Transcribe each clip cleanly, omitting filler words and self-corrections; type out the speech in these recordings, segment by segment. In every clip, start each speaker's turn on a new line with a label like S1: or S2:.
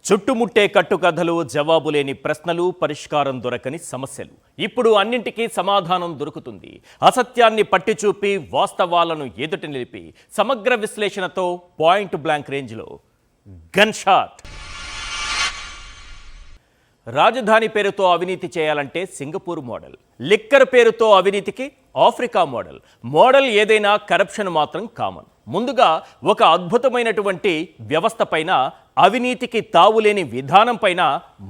S1: చుట్టుముట్టే కట్టుకథలు, జవాబులేని ప్రశ్నలు, పరిష్కారం దొరకని సమస్యలు. ఇప్పుడు అన్నింటికీ సమాధానం దొరుకుతుంది. అసత్యాన్ని పట్టిచూపి వాస్తవాలను ఎదుట నిలిపి సమగ్ర విశ్లేషణతో పాయింట్ బ్లాంక్ రేంజ్లో గన్ షాట్. రాజధాని పేరుతో అవినీతి చేయాలంటే సింగపూర్ మోడల్, లిక్కర్ పేరుతో అవినీతికి ఆఫ్రికా మోడల్ ఏదైనా కరప్షన్ మాత్రం కామన్. ముందుగా ఒక అద్భుతమైనటువంటి వ్యవస్థ పైన, అవినీతికి తావులేని విధానం పైన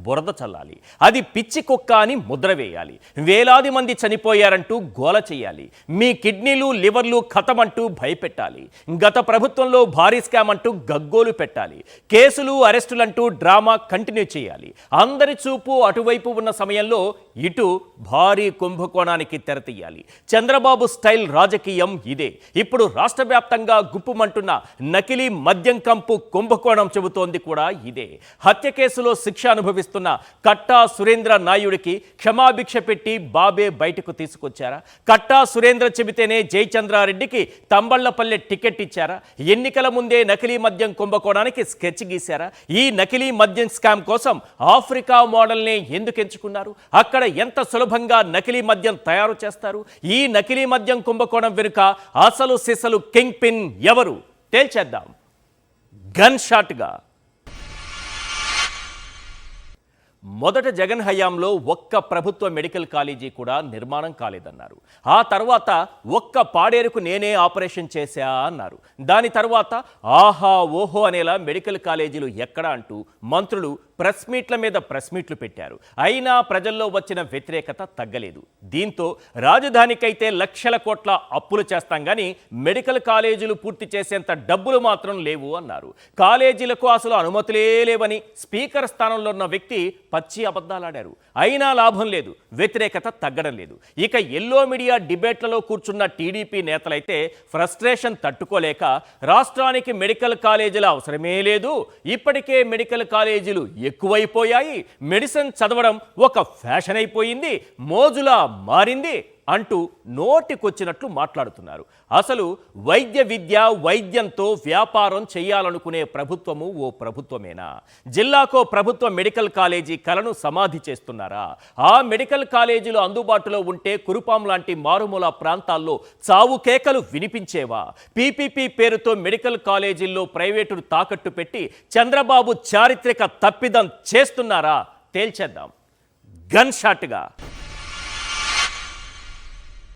S1: బురద చల్లాలి. అది పిచ్చి కుక్క అని ముద్ర వేయాలి. వేలాది మంది చనిపోయారంటూ గోల చేయాలి. మీ కిడ్నీలు, లివర్లు ఖతమంటూ భయపెట్టాలి. గత ప్రభుత్వంలో భారీ స్కామ్ అంటూ గగ్గోలు పెట్టాలి. కేసులు, అరెస్టులంటూ డ్రామా కంటిన్యూ చేయాలి. అందరి చూపు అటువైపు ఉన్న సమయంలో ఇటు భారీ కుంభకోణానికి తెరతీయాలి. చంద్రబాబు స్టైల్ రాజకీయం ఇదే. ఇప్పుడు రాష్ట్ర వ్యాప్తంగా గుప్పుమంటున్న నకిలీ మద్యం కంపు కుంభకోణం చెబుతోంది కూడా ఇదే. హత్య కేసులో శిక్ష అనుభవిస్తున్న కట్టా సురేంద్ర నాయుడికి క్షమాభిక్ష పెట్టి బాబే బయటకు తీసుకొచ్చారా? కట్టా సురేంద్ర చెబితేనే జయచంద్రారెడ్డికి తంబళ్లపల్లె టికెట్ ఇచ్చారా? ఎన్నికల ముందే నకిలీ మద్యం కుంభకోణానికి స్కెచ్ గీశారా? ఈ నకిలీ మద్యం స్కామ్ కోసం ఆఫ్రికా మోడల్నే ఎందుకు ఎంచుకున్నారు? అక్కడ ఎంత సులభంగా నకిలీ మద్యం తయారు చేస్తారు? ఈ నకిలీ మద్యం కుంభకోణం వెనుక అసలు సిసలు కింగ్ పిన్ ఎవరు? తేల్చేద్దాం గన్ షాట్గా. మొదట జగన్ హయాంలో ఒక్క ప్రభుత్వ మెడికల్ కాలేజీ కూడా నిర్మాణం కాలేదన్నారు. ఆ తర్వాత ఒక్క పాడేరుకు నేనే ఆపరేషన్ చేశా అన్నారు. దాని తర్వాత ఆహా ఓహో అనేలా మెడికల్ కాలేజీలు ఎక్కడా అంటూ మంత్రులు ప్రెస్ మీట్ల మీద ప్రెస్ మీట్లు పెట్టారు. అయినా ప్రజల్లో వచ్చిన వ్యతిరేకత తగ్గలేదు. దీంతో రాజధానికైతే లక్షల కోట్ల అప్పులు చేస్తాం కానీ మెడికల్ కాలేజీలు పూర్తి చేసేంత డబ్బులు మాత్రం లేవు అన్నారు. కాలేజీలకు అసలు అనుమతులే లేవని స్పీకర్ స్థానంలో ఉన్న వ్యక్తి పచ్చి అబద్ధాలాడారు. అయినా లాభం లేదు, వ్యతిరేకత తగ్గడం లేదు. ఇక ఎల్లో మీడియా డిబేట్లలో కూర్చున్న టీడీపీ నేతలైతే ఫ్రస్ట్రేషన్ తట్టుకోలేక రాష్ట్రానికి మెడికల్ కాలేజీల అవసరమే లేదు, ఇప్పటికే మెడికల్ కాలేజీలు ఎక్కువైపోయాయి, మెడిసిన్ చదవడం ఒక ఫ్యాషన్ అయిపోయింది, మోజులా మారింది అంటూ నోటికొచ్చినట్లు మాట్లాడుతున్నారు. అసలు వైద్య విద్య, వైద్యంతో వ్యాపారం చేయాలనుకునే ప్రభుత్వము ఓ ప్రభుత్వమేనా? జిల్లాకో ప్రభుత్వ మెడికల్ కాలేజీ కలను సమాధి చేస్తున్నారా? ఆ మెడికల్ కాలేజీలు అందుబాటులో ఉంటే కురుపాం లాంటి మారుమూల ప్రాంతాల్లో చావు కేకలు వినిపించేవా? పీపీపీ పేరుతో మెడికల్ కాలేజీల్లో ప్రైవేటును తాకట్టు పెట్టి చంద్రబాబు చారిత్రక తప్పిదం చేస్తున్నారా? తేల్చేద్దాం గన్ షాట్గా.